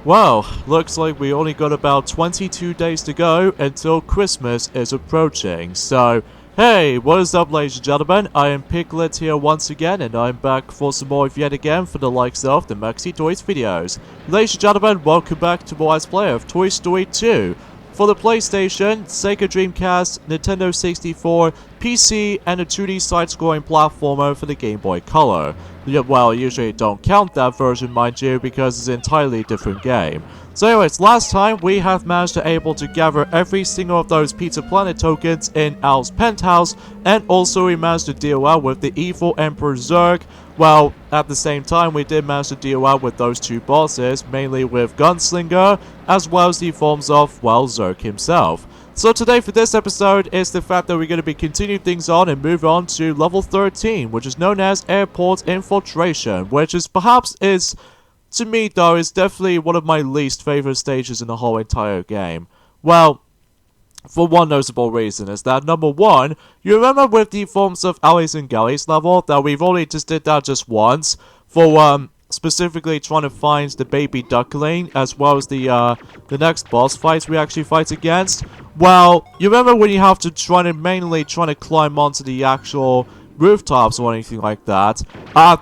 Well, looks like we only got about 22 days to go until Christmas is approaching. So, hey, what is up, ladies and gentlemen? I am Piglet here once again, and I'm back for some more yet again for the likes of the Maxi Toys videos. Ladies and gentlemen, welcome back to more Let's Play of Toy Story 2. For the PlayStation, Sega Dreamcast, Nintendo 64, PC, and a 2D side-scrolling platformer for the Game Boy Color. Well, usually don't count that version, mind you, because it's an entirely different game. So anyways, last time we have managed to able to gather every single of those Pizza Planet tokens in Al's penthouse, and also we managed to deal out with the evil Emperor Zurg. Well, at the same time, we did manage to deal out with those two bosses, mainly with Gunslinger, as well as the forms of, well, Zurg himself. So today for this episode is the fact that we're going to be continuing things on and move on to level 13, which is known as Airport Infiltration, which is to me though, is definitely one of my least favorite stages in the whole entire game. Well, for one notable reason is that, number one, you remember with the forms of Alleys and Galleys level that we've only just did that just once for specifically trying to find the baby duckling as well as the next boss fights we actually fight against. Well, you remember when you have to mainly trying to climb onto the actual rooftops or anything like that.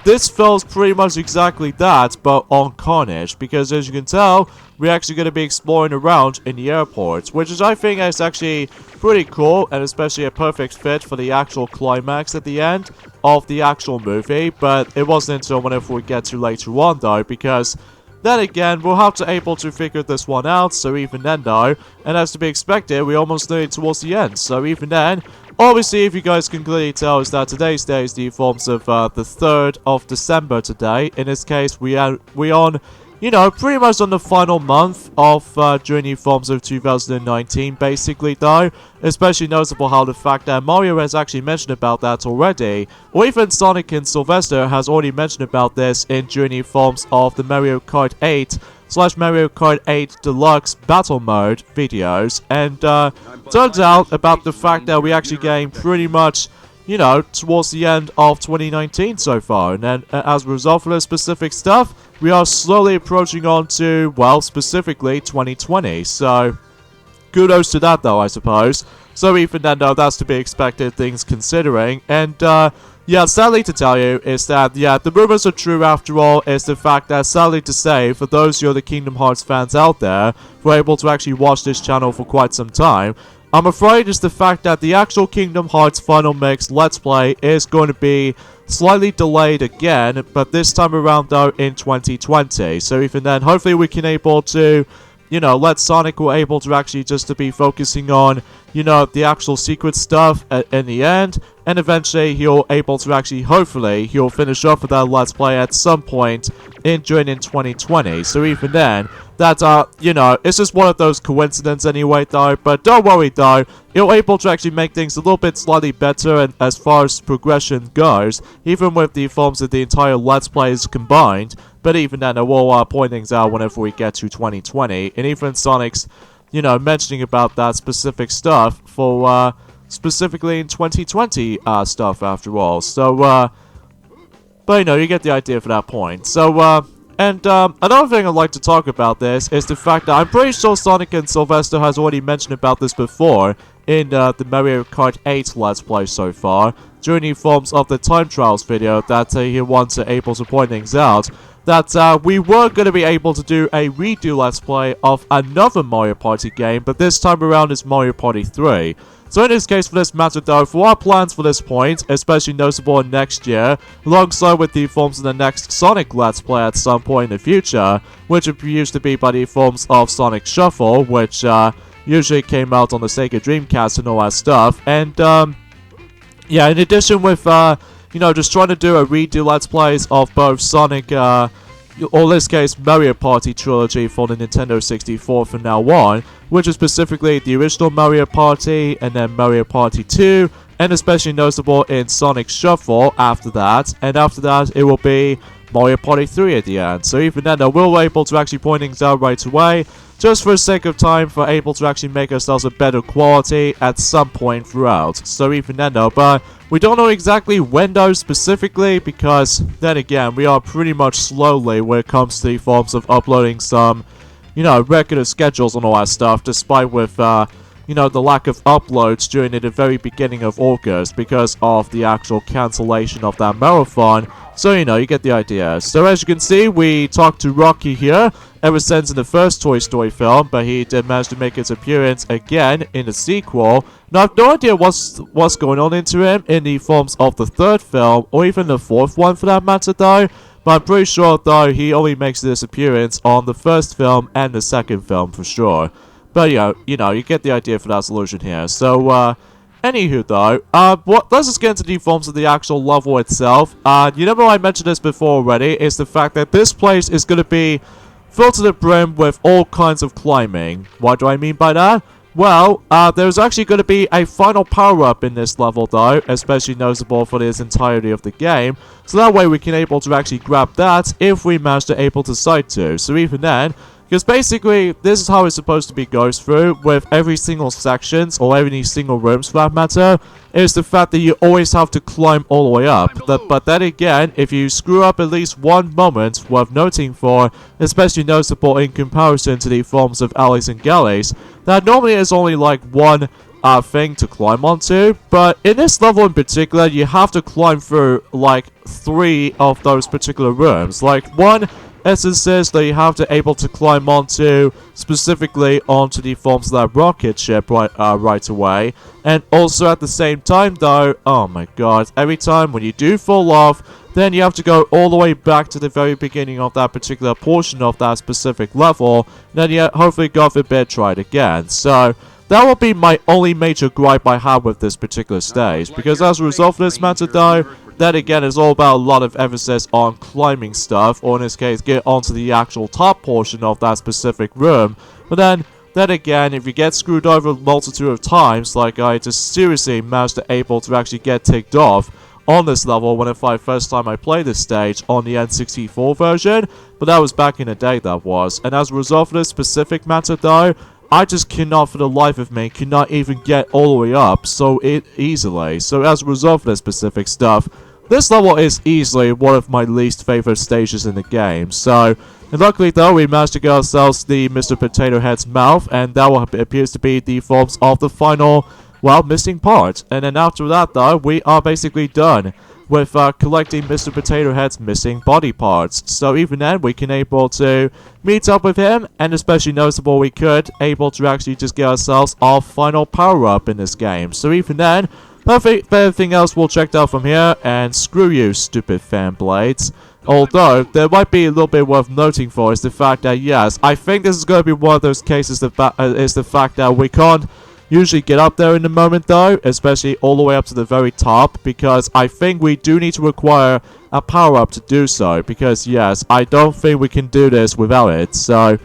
This feels pretty much exactly that, but on Carnage, because as you can tell, we're actually going to be exploring around in the airport, which is, I think, is actually pretty cool, and especially a perfect fit for the actual climax at the end of the actual movie, but it wasn't until whenever we get to later on, though, because then again, we'll have to able to figure this one out, so even then though, and as to be expected, we almost made it towards the end, so even then, obviously, if you guys can clearly tell, is that today's day is the forms of the 3rd of December today. In this case, we on, you know, pretty much on the final month of during the forms of 2019, basically, though. Especially noticeable how the fact that Mario has actually mentioned about that already, or even Sonic and Sylvester has already mentioned about this in during the forms of the Mario Kart 8 / Mario Kart 8 Deluxe Battle Mode videos, and turns out about the fact that we're actually getting pretty much, you know, towards the end of 2019 so far, and then as a result of this specific stuff, we are slowly approaching on to, well, specifically 2020, so kudos to that though, I suppose. So even then though, that's to be expected, things considering, and yeah, sadly to tell you is that, yeah, the rumors are true after all, is the fact that, sadly to say, for those who are the Kingdom Hearts fans out there, who are able to actually watch this channel for quite some time, I'm afraid it's the fact that the actual Kingdom Hearts Final Mix Let's Play is going to be slightly delayed again, but this time around though in 2020, so even then, hopefully we can able to, you know, let Sonic were able to actually just to be focusing on, you know, the actual secret stuff in the end, and eventually he'll able to actually, hopefully, he'll finish off with that Let's Play at some point during 2020, so even then, that, you know, it's just one of those coincidences anyway, though, but don't worry, though, it'll able to actually make things a little bit slightly better, and as far as progression goes, even with the forms of the entire Let's Plays combined, but even then, I will point things out whenever we get to 2020, and even Sonic's, you know, mentioning about that specific stuff for, specifically in 2020, stuff after all, so, but, you know, you get the idea for that point, so, and another thing I'd like to talk about this is the fact that I'm pretty sure Sonic and Sylvester has already mentioned about this before in the Mario Kart 8 Let's Play so far, during the forms of the Time Trials video that he wants to able to point things out, that we were going to be able to do a redo Let's Play of another Mario Party game, but this time around is Mario Party 3. So in this case, for this matter though, for our plans for this point, especially noticeable in next year, alongside with the forms of the next Sonic Let's Play at some point in the future, which used to be by the forms of Sonic Shuffle, which usually came out on the Sega Dreamcast and all that stuff, and yeah, in addition with, you know, just trying to do a redo Let's Plays of both Sonic, or in this case, Mario Party Trilogy for the Nintendo 64 from now on, which is specifically the original Mario Party, and then Mario Party 2, and especially noticeable in Sonic Shuffle after that, and after that, it will be Mario Party 3 at the end. So even then, we'll be able to actually point things out right away, just for the sake of time, for able to actually make ourselves a better quality at some point throughout. So even then though, but we don't know exactly when though specifically, because then again, we are pretty much slowly when it comes to the forms of uploading some, regular schedules and all that stuff, despite with, the lack of uploads during the very beginning of August because of the actual cancellation of that marathon. So, you get the idea. So, as you can see, we talked to Rocky here ever since in the first Toy Story film, but he did manage to make his appearance again in the sequel. Now, I have no idea what's going on into him in the forms of the third film, or even the fourth one for that matter, though. But I'm pretty sure, though, he only makes this appearance on the first film and the second film for sure. But, you get the idea for that solution here. So, anywho, though, let's just get into the forms of the actual level itself. You know, I mentioned this before already, is the fact that this place is going to be filled to the brim with all kinds of climbing. What do I mean by that? Well, there's actually going to be a final power-up in this level, though, especially noticeable for this entirety of the game. So that way we can able to actually grab that if we manage to able to sight to. So even then, because basically, this is how it's supposed to be goes through with every single sections, or every single rooms for that matter, is the fact that you always have to climb all the way up. But then again, if you screw up at least one moment worth noting for, especially noticeable in comparison to the forms of alleys and galleys, that normally is only like one thing to climb onto, but in this level in particular, you have to climb through like 3 of those particular rooms. Like one instances that you have to able to climb onto, specifically onto the forms of that rocket ship right away. And also at the same time though, oh my god, every time when you do fall off, then you have to go all the way back to the very beginning of that particular portion of that specific level, then you hopefully God forbid try it again. So that will be my only major gripe I have with this particular stage, because as a result of this matter though, that again is all about a lot of emphasis on climbing stuff, or in this case, get onto the actual top portion of that specific room. But then again, if you get screwed over a multitude of times, like I just seriously managed to able to actually get ticked off on this level when the first time I played this stage on the N64 version, but that was back in the day that was. And as a result of this specific matter though, I just cannot for the life of me, cannot even get all the way up so easily. So as a result of this specific stuff, this level is easily one of my least favorite stages in the game. So, and luckily though, we managed to get ourselves the Mr. Potato Head's mouth, and that one appears to be the forms of the final, well, missing part. And then after that though, we are basically done with collecting Mr. Potato Head's missing body parts. So even then, we can able to meet up with him, and especially noticeable we could able to actually just get ourselves our final power-up in this game. So even then, everything else we'll check out from here, and screw you, stupid fan blades. Although, there might be a little bit worth noting for is the fact that, yes, I think this is going to be one of those cases is the fact that we can't usually get up there in the moment though, especially all the way up to the very top, because I think we do need to require a power-up to do so, because yes, I don't think we can do this without it. So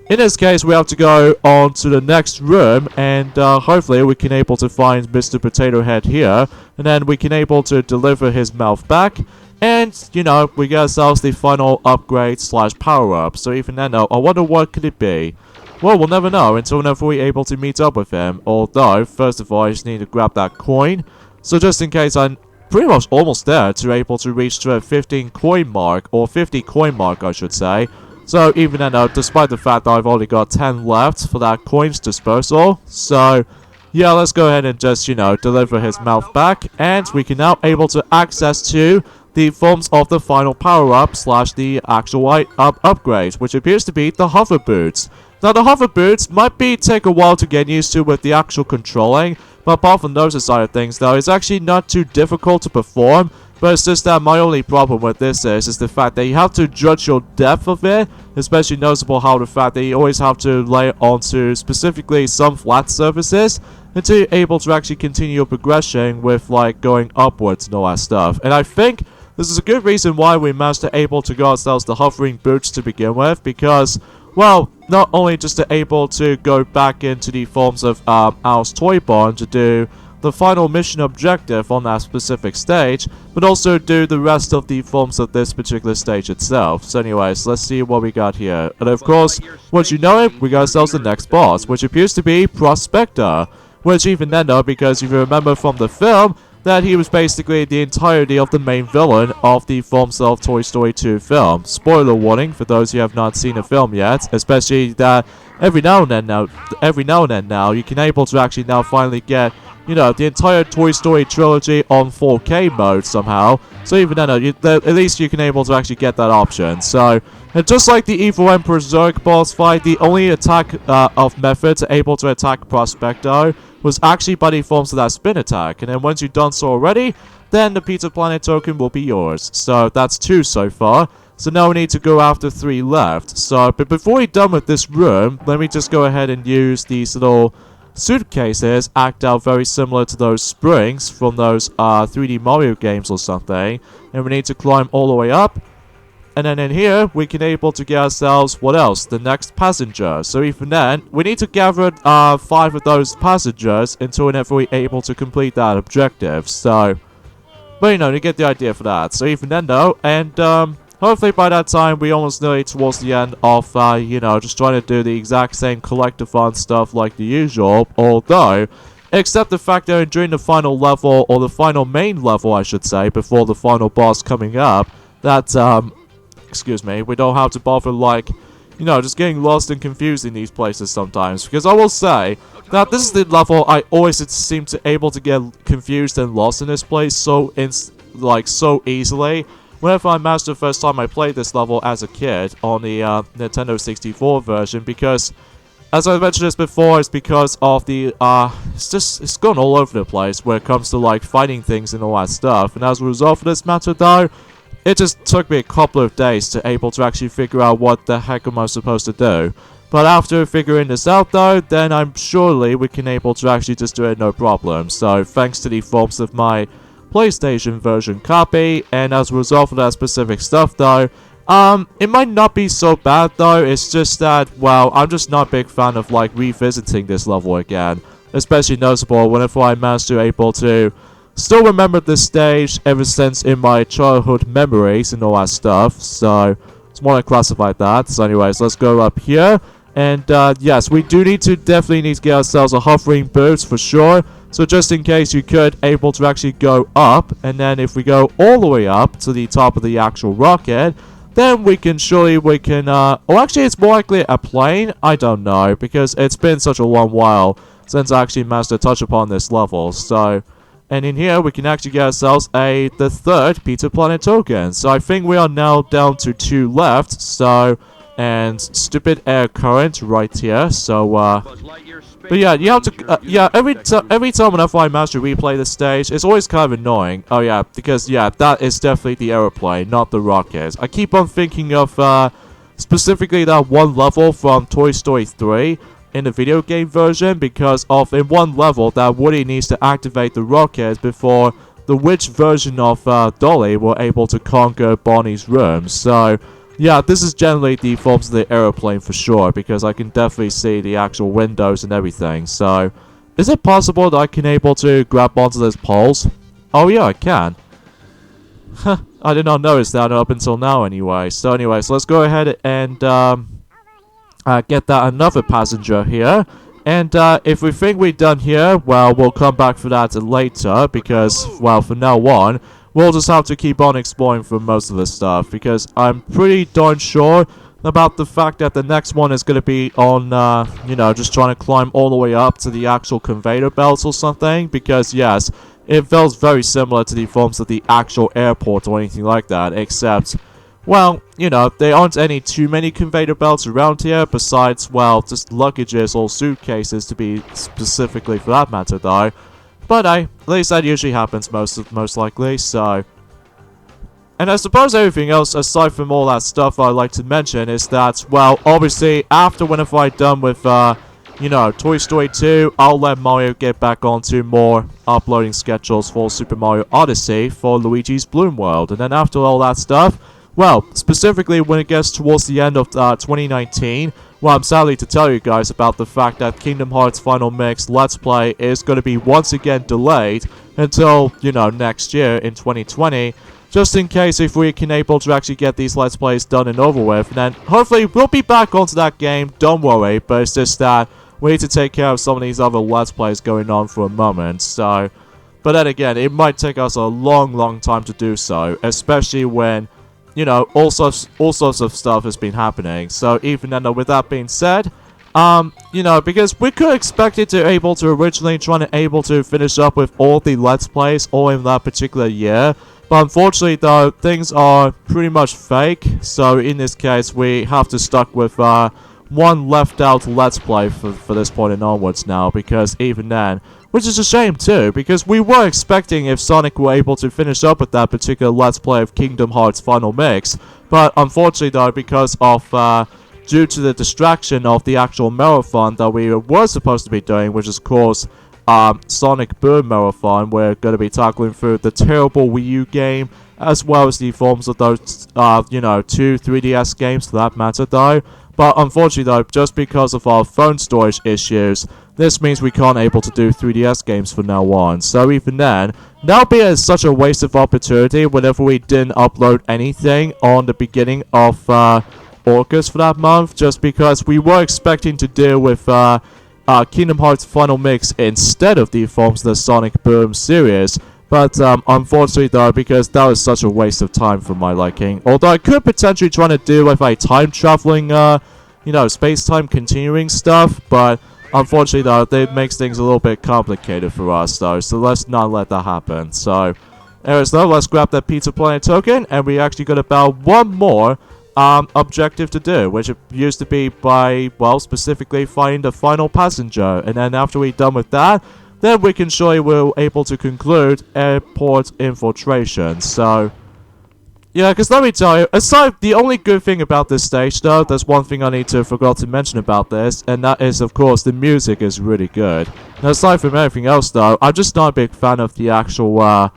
in this case, we have to go on to the next room, and hopefully we can able to find Mr. Potato Head here, and then we can able to deliver his mouth back, and, we get ourselves the final upgrade / power-up. So even then though, I wonder what could it be? Well, we'll never know until whenever we're able to meet up with him. Although, first of all, I just need to grab that coin. So just in case, I'm pretty much almost there to able to reach to a 15 coin mark, or 50 coin mark, I should say. So even then, despite the fact that I've only got 10 left for that coins dispersal. So, yeah, let's go ahead and just, deliver his mouth back. And we can now able to access to the forms of the final power-up / the actual upgrade, which appears to be the hover boots. Now, the hover boots might take a while to get used to with the actual controlling, but apart from those side of things, though, it's actually not too difficult to perform. But it's just that my only problem with this is the fact that you have to judge your depth of it, especially noticeable how the fact that you always have to lay it onto specifically some flat surfaces until you're able to actually continue your progression with, like, going upwards and all that stuff. And I think this is a good reason why we managed to able to get ourselves the hovering boots to begin with, because, well, not only just to able to go back into the forms of Al's Toy Barn to do the final mission objective on that specific stage, but also do the rest of the forms of this particular stage itself. So anyways, let's see what we got here. And of course, once you know it, we got ourselves the next boss, which appears to be Prospector. Which even then though, because if you remember from the film, that he was basically the entirety of the main villain of the FromSoft Toy Story 2 film. Spoiler warning for those who have not seen the film yet, especially that every now and then now, you can able to actually now finally get, you know, the entire Toy Story trilogy on 4K mode somehow. So even then, at least you can able to actually get that option. So, and just like the Evil Emperor Zurg boss fight, the only attack of method to able to attack Prospecto was actually by the forms of that spin attack. And then once you've done so already, then the Pizza Planet token will be yours. So that's 2 so far. So now we need to go after 3 left. So, but before we're done with this room, let me just go ahead and use these little suitcases, act out very similar to those springs from those 3D Mario games or something. And we need to climb all the way up. And then in here, we can able to get ourselves, what else? The next passenger. So even then, we need to gather 5 of those passengers until we're able to complete that objective. So, but you know, you get the idea for that. So even then though, and hopefully by that time, we almost nearly towards the end of, you know, just trying to do the exact same collectathon stuff like the usual. Although, except the fact that during the final level, or the final main level I should say, before the final boss coming up, that, excuse me, we don't have to bother, like, you know, just getting lost and confused in these places sometimes. Because I will say that this is the level I always seem to able to get confused and lost in this place so easily. Whenever I managed the first time I played this level as a kid on the Nintendo 64 version, because as I mentioned this before, it's because of the it's gone all over the place when it comes to like fighting things and all that stuff. And as a result of this matter though, it just took me a couple of days to able to actually figure out what the heck am I supposed to do. But after figuring this out though, then I'm surely we can able to actually just do it no problem. So thanks to the forms of my PlayStation version copy, and as a result of that specific stuff though, it might not be so bad though. It's just that, well, I'm just not a big fan of like revisiting this level again. Especially noticeable whenever I managed to able to still remember this stage ever since in my childhood memories and all that stuff. So, just want to classify that. So anyways, let's go up here. And yes, we do definitely need to get ourselves a hovering boots for sure. So just in case you could able to actually go up. And then if we go all the way up to the top of the actual rocket, then we can or actually it's more likely a plane. I don't know, because it's been such a long while since I actually managed to touch upon this level. So, and in here, we can actually get ourselves the 3rd Pizza Planet token. So I think we are now down to 2 left. So, and stupid air current right here. So, but yeah, you have to, yeah, every time whenever I manage to replay the stage, it's always kind of annoying. Oh yeah, because yeah, that is definitely the aeroplane, not the rocket. I keep on thinking of, specifically that one level from Toy Story 3. In the video game version, because of in one level that Woody needs to activate the rocket before the witch version of Dolly were able to conquer Bonnie's room. So yeah, this is generally the forms of the aeroplane for sure, because I can definitely see the actual windows and everything. So is it possible that I can able to grab onto those poles? Oh yeah, I can. I did not notice that up until now anyway. So anyways, let's go ahead and get that another passenger here. And if we think we're done here, well, we'll come back for that later, because, well, from now on, we'll just have to keep on exploring for most of this stuff, because I'm pretty darn sure about the fact that the next one is going to be on, you know, just trying to climb all the way up to the actual conveyor belts or something, because, yes, it feels very similar to the forms of the actual airport or anything like that, except, well, you know, there aren't too many conveyor belts around here, besides, well, just luggages or suitcases to be specifically for that matter, though. But at least that usually happens most likely, so. And I suppose everything else, aside from all that stuff I'd like to mention, is that, well, obviously, whenever I'm done with, you know, Toy Story 2, I'll let Mario get back onto more uploading schedules for Super Mario Odyssey for Luigi's Bloom World. And then after all that stuff, well, specifically when it gets towards the end of 2019, well, I'm sadly to tell you guys about the fact that Kingdom Hearts Final Mix Let's Play is going to be once again delayed until, you know, next year in 2020. Just in case if we can able to actually get these Let's Plays done and over with. And then hopefully we'll be back onto that game, don't worry. But it's just that we need to take care of some of these other Let's Plays going on for a moment. So, But then again, it might take us a long time to do so, especially when, you know, all sorts of stuff has been happening. So even then, with that being said, you know, because we could expect it to able to originally trying to able to finish up with all the Let's Plays all in that particular year. But unfortunately, though, things are pretty much fake. So in this case, we have to stuck with one left out Let's Play for this point and onwards now. Because even then, which is a shame too, because we were expecting if Sonic were able to finish up with that particular Let's Play of Kingdom Hearts Final Mix. But unfortunately, though, because of due to the distraction of the actual marathon that we were supposed to be doing, which is of course Sonic Boom Marathon, we're going to be tackling through the terrible Wii U game, as well as the forms of those, you know, 2 3DS games for that matter though. But unfortunately though, just because of our phone storage issues, this means we can't able to do 3DS games from now on. So even then, that'll be such a waste of opportunity whenever we didn't upload anything on the beginning of August for that month, just because we were expecting to deal with Kingdom Hearts Final Mix instead of the forms of the Sonic Boom series. But unfortunately though, because that was such a waste of time for my liking, although I could potentially try to do with a time traveling, you know, space-time continuing stuff, but unfortunately though, it makes things a little bit complicated for us though, so let's not let that happen. So anyways though, let's grab that Pizza Planet token, and we actually got about one more objective to do, which used to be by, well, specifically find the final passenger, and then after we're done with that, then we can show you we're able to conclude airport infiltration. So yeah, because let me tell you, aside, the only good thing about this stage though, there's one thing I forgot to mention about this, and that is of course the music is really good. Now aside from everything else though, I'm just not a big fan of the actual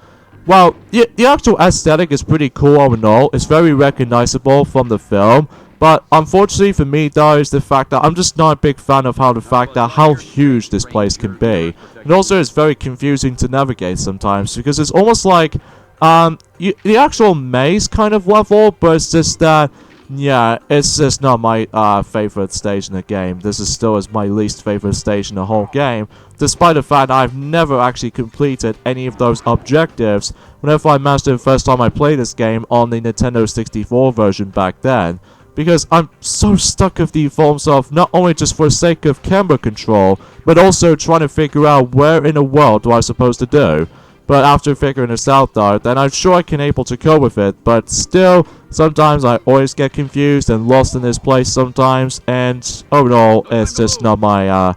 well, the actual aesthetic is pretty cool all in all. It's very recognizable from the film. But unfortunately for me though, is the fact that I'm just not a big fan of how huge this place can be. And also it's very confusing to navigate sometimes, because it's almost like the actual maze kind of level, but it's just that, yeah, it's just not my favorite stage in the game. This is still my least favorite stage in the whole game, despite the fact I've never actually completed any of those objectives whenever I managed it the first time I played this game on the Nintendo 64 version back then. Because I'm so stuck with the forms of not only just for the sake of camera control, but also trying to figure out where in the world do I supposed to do. But after figuring this out though, then I'm sure I can able to cope with it. But still, sometimes I always get confused and lost in this place sometimes. And overall, it's just not my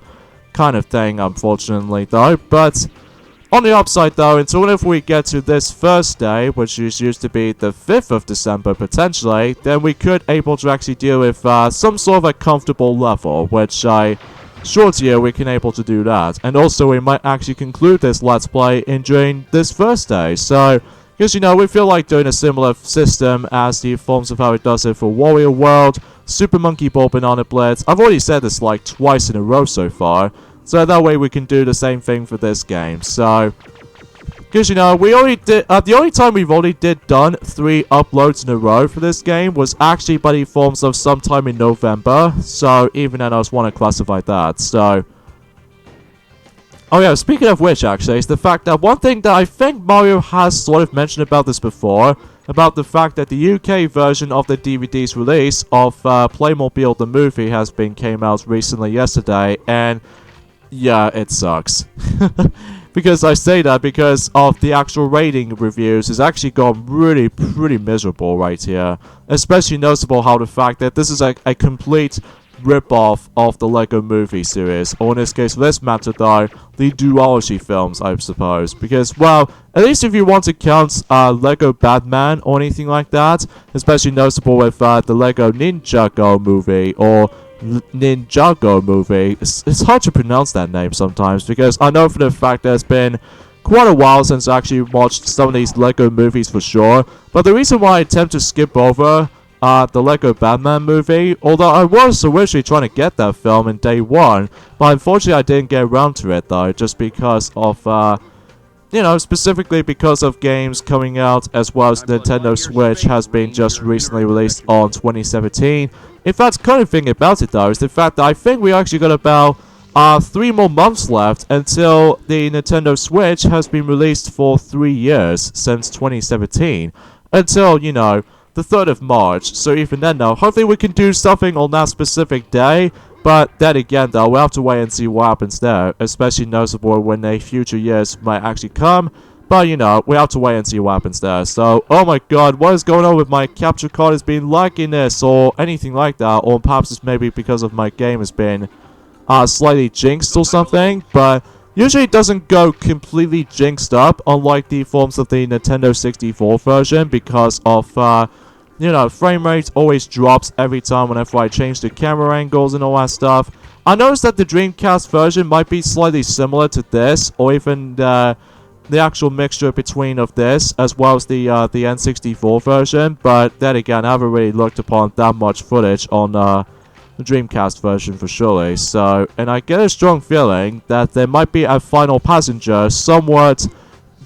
kind of thing, unfortunately though. But on the upside though, until if we get to this first day, which is used to be the 5th of December potentially, then we could able to actually deal with some sort of a comfortable level, which I sure to you we can able to do that. And also we might actually conclude this Let's Play during this first day. So, because you know, we feel like doing a similar system as the forms of how it does it for Warrior World, Super Monkey Ball Banana Blitz. I've already said this like twice in a row so far. So that way we can do the same thing for this game. So, because you know, we already did, the only time we've already done 3 uploads in a row for this game was actually by the forms of sometime in November. So even then I just want to classify that. So, oh yeah, speaking of which actually, is the fact that one thing that I think Mario has sort of mentioned about this before, about the fact that the UK version of the DVD's release of Playmobil the movie came out recently yesterday, and yeah, it sucks. Because I say that because of the actual rating reviews has actually gone really pretty miserable right here. Especially noticeable how the fact that this is a complete rip-off of the Lego movie series, or in this case for this matter though, the duology films, I suppose. Because, well, at least if you want to count Lego Batman or anything like that, especially noticeable with the Lego Ninjago movie, or Ninjago movie. It's hard to pronounce that name sometimes, because I know for the fact that it's been quite a while since I actually watched some of these Lego movies for sure. But the reason why I attempt to skip over the Lego Batman movie, although I was originally trying to get that film in day one, but unfortunately I didn't get around to it though, just because of you know, specifically because of games coming out, as well as Nintendo Switch has been just recently released on 2017. In fact, kind of thing about it though is the fact that I think we actually got about 3 more months left until the Nintendo Switch has been released for 3 years since 2017. Until, you know, the 3rd of March. So even then, though, hopefully we can do something on that specific day. But then again, though, we'll have to wait and see what happens there. Especially noticeable when the future years might actually come. But, you know, we have to wait and see what happens there. So, oh my god, what is going on with my capture card? Has been lagging this or anything like that. Or perhaps it's maybe because of my game has been slightly jinxed or something. But usually it doesn't go completely jinxed up, unlike the forms of the Nintendo 64 version, because of, you know, frame rate always drops every time whenever I change the camera angles and all that stuff. I noticed that the Dreamcast version might be slightly similar to this, or even the actual mixture between of this, as well as the N64 version. But then again, I haven't really looked upon that much footage on the Dreamcast version for surely. So, and I get a strong feeling that there might be a final passenger somewhat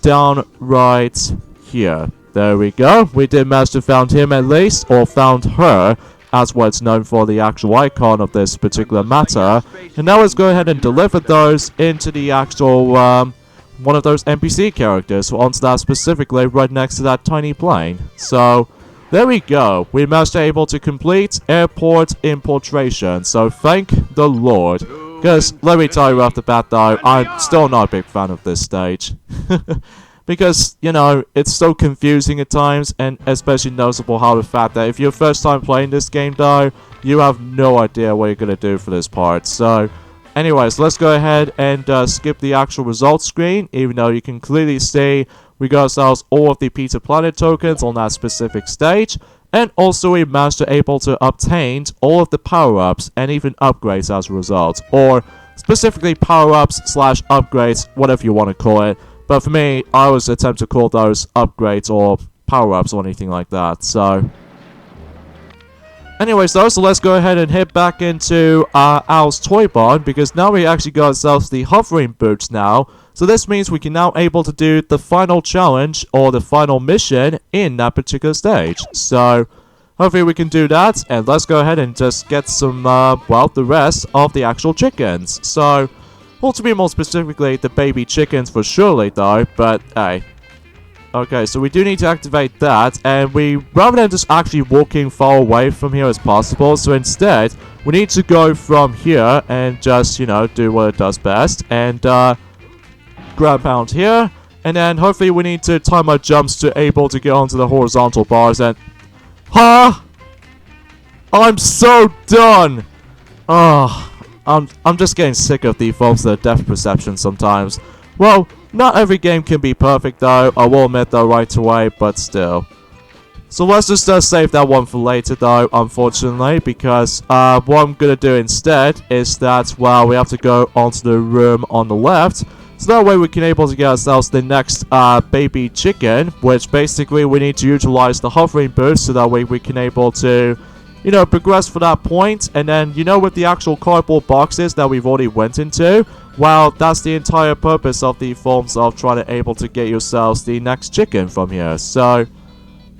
down right here. There we go. We did manage to found him at least, or found her, as what's known for the actual icon of this particular matter. And now let's go ahead and deliver those into the actual, one of those NPC characters onto that specifically right next to that tiny plane. So, there we go. We managed to able to complete airport infiltration. So, thank the Lord. Because, let me tell you off the bat though, I'm still not a big fan of this stage. Because, you know, it's so confusing at times, and especially noticeable how the fact that if you're first time playing this game though, you have no idea what you're going to do for this part. So, anyways, let's go ahead and skip the actual results screen, even though you can clearly see we got ourselves all of the Pizza Planet tokens on that specific stage, and also we managed to able to obtain all of the power-ups and even upgrades as a result, or specifically power-ups slash upgrades, whatever you want to call it. But for me, I always attempt to call those upgrades or power-ups or anything like that, so anyways though, so let's go ahead and head back into Al's Toy Barn, because now we actually got ourselves the hovering boots now. So this means we can now able to do the final challenge or the final mission in that particular stage. So hopefully we can do that, and let's go ahead and just get some, well, the rest of the actual chickens. So, well, to be more specifically, the baby chickens for surely though, but hey. Okay, so we do need to activate that, and we, rather than just actually walking far away from here as possible, so instead, we need to go from here and just, you know, do what it does best, and, grab pound here, and then hopefully we need to time our jumps to able to get onto the horizontal bars, and, I'm so done! I'm just getting sick of the forms of depth perception sometimes. Well, not every game can be perfect though, I will admit though right away, but still. So let's just save that one for later though, unfortunately, because what I'm gonna do instead is that, well, we have to go onto the room on the left, so that way we can able to get ourselves the next baby chicken, which basically we need to utilize the hovering boost, so that way we can able to, you know, progress for that point. And then, you know, with the actual cardboard boxes that we've already went into, well, that's the entire purpose of the forms of trying to able to get yourselves the next chicken from here. So,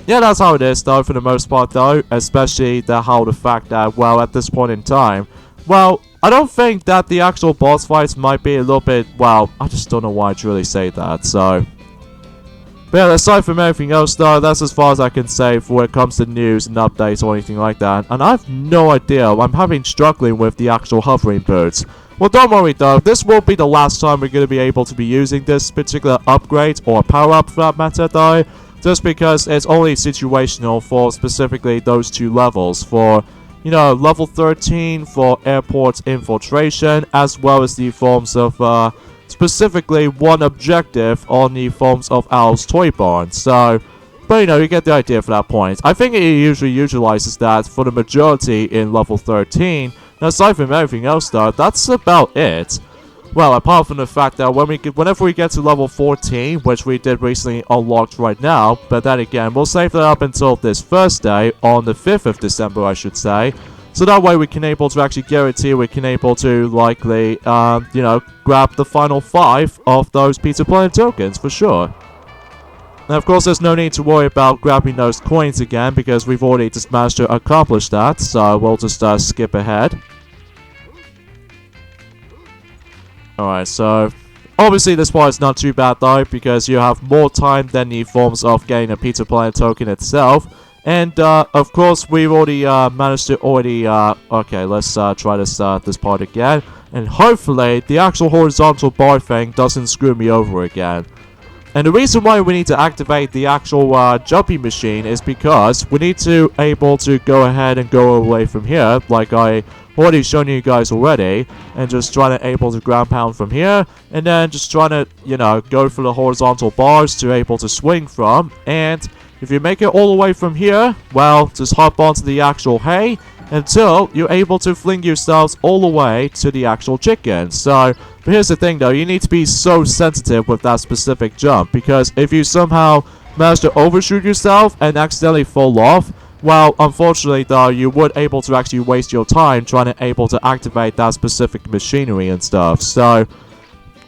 yeah, that's how it is though for the most part though, especially the fact that, well, at this point in time, well, I don't think that the actual boss fights might be a little bit, well, I just don't know why I'd really say that, so. But yeah, aside from everything else though, that's as far as I can say for when it comes to news and updates or anything like that. And I have no idea, I'm struggling with the actual hovering boots. Well, don't worry though, this will be the last time we're going to be able to be using this particular upgrade or power-up for that matter though. Just because it's only situational for specifically those two levels, for, you know, level 13 for airport infiltration, as well as the forms of, specifically one objective on the forms of Al's Toy Barn. So, but you know, you get the idea for that point. I think it usually utilizes that for the majority in level 13. Now, aside from everything else though, that's about it. Well, apart from the fact that whenever we get to level 14, which we did recently unlocked right now, but then again, we'll save that up until this Thursday, on the 5th of December, I should say. So that way we can able to actually guarantee we can able to likely, you know, grab the final 5 of those Pizza Planet tokens, for sure. Now, of course, there's no need to worry about grabbing those coins again, because we've already just managed to accomplish that, so we'll just skip ahead. Alright, so obviously this part is not too bad though, because you have more time than the forms of getting a Pizza Planet token itself. And of course we've already managed to okay, let's try this part again. And hopefully the actual horizontal bar thing doesn't screw me over again. And the reason why we need to activate the actual jumping machine is because we need to able to go ahead and go away from here, like I already shown you guys already, and just trying to able to ground pound from here, and then just trying to, you know, go for the horizontal bars to able to swing from. And if you make it all the way from here, well, just hop onto the actual hay until you're able to fling yourselves all the way to the actual chicken. So, but here's the thing though, you need to be so sensitive with that specific jump, because if you somehow manage to overshoot yourself and accidentally fall off, well, unfortunately though, you would able to actually waste your time trying to able to activate that specific machinery and stuff. So,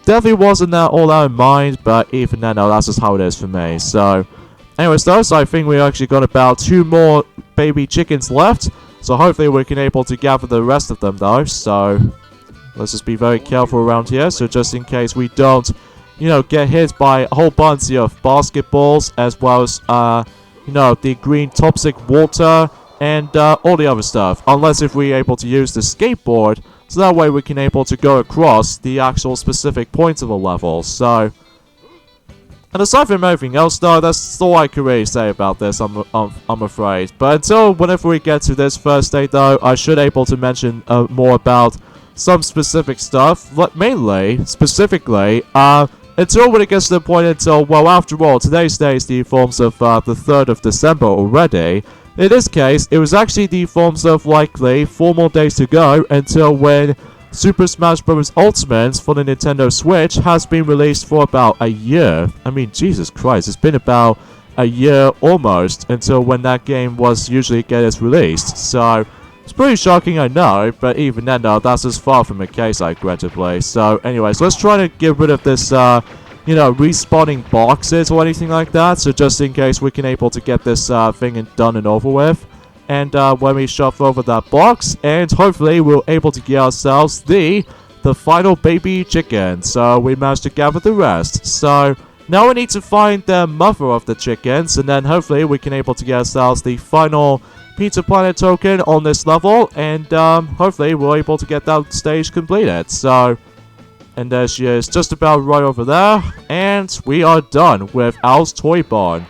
definitely wasn't that all that in mind, but even then, no, that's just how it is for me. So, anyways though, so I think we actually got about 2 more baby chickens left. So hopefully we can able to gather the rest of them though. So let's just be very careful around here. So just in case we don't, you know, get hit by a whole bunch of basketballs, as well as, you know, the green toxic water and all the other stuff. Unless if we're able to use the skateboard, so that way we can able to go across the actual specific points of a level. So, and aside from everything else though, that's all I can really say about this, I'm afraid. But until whenever we get to this first day though, I should able to mention more about some specific stuff. But mainly, specifically, until when it gets to the point until, well, after all, today's day is the forms of the 3rd of December already. In this case, it was actually the forms of likely 4 more days to go until when Super Smash Bros. Ultimate for the Nintendo Switch has been released for about a year. I mean, Jesus Christ, it's been about a year almost until when that game was usually gets released. So, it's pretty shocking, I know, but even then, though, that's as far from the case, regrettably. So, anyways, let's try to get rid of this, you know, respawning boxes or anything like that. So, just in case we can able to get this thing done and over with. And when we shove over that box, and hopefully we'll able to get ourselves the final baby chicken. So we managed to gather the rest. So now we need to find the mother of the chickens, and then hopefully we can able to get ourselves the final Pizza Planet token on this level, and hopefully we're able to get that stage completed. So, and there she is, just about right over there, and we are done with Al's Toy Barn.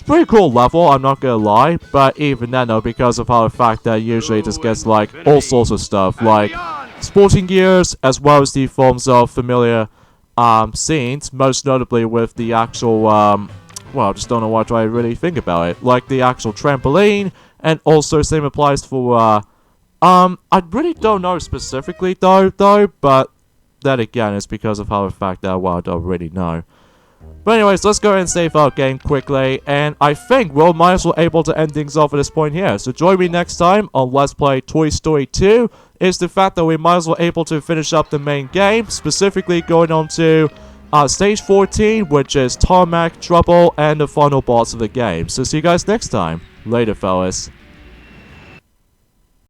Pretty cool level, I'm not gonna lie, but even then though, because of how the fact that usually just gets like all sorts of stuff, like sporting gears, as well as the forms of familiar scenes, most notably with the actual, well, I just don't know what I really think about it, like the actual trampoline, and also same applies for, I really don't know specifically though, but that again is because of how the fact that, well, I don't really know. But anyways, let's go ahead and save our game quickly, and I think we'll might as well able to end things off at this point here. So join me next time on Let's Play Toy Story 2. Is the fact that we might as well able to finish up the main game, specifically going on to stage 14, which is Tarmac Trouble and the final boss of the game. So see you guys next time. Later, fellas.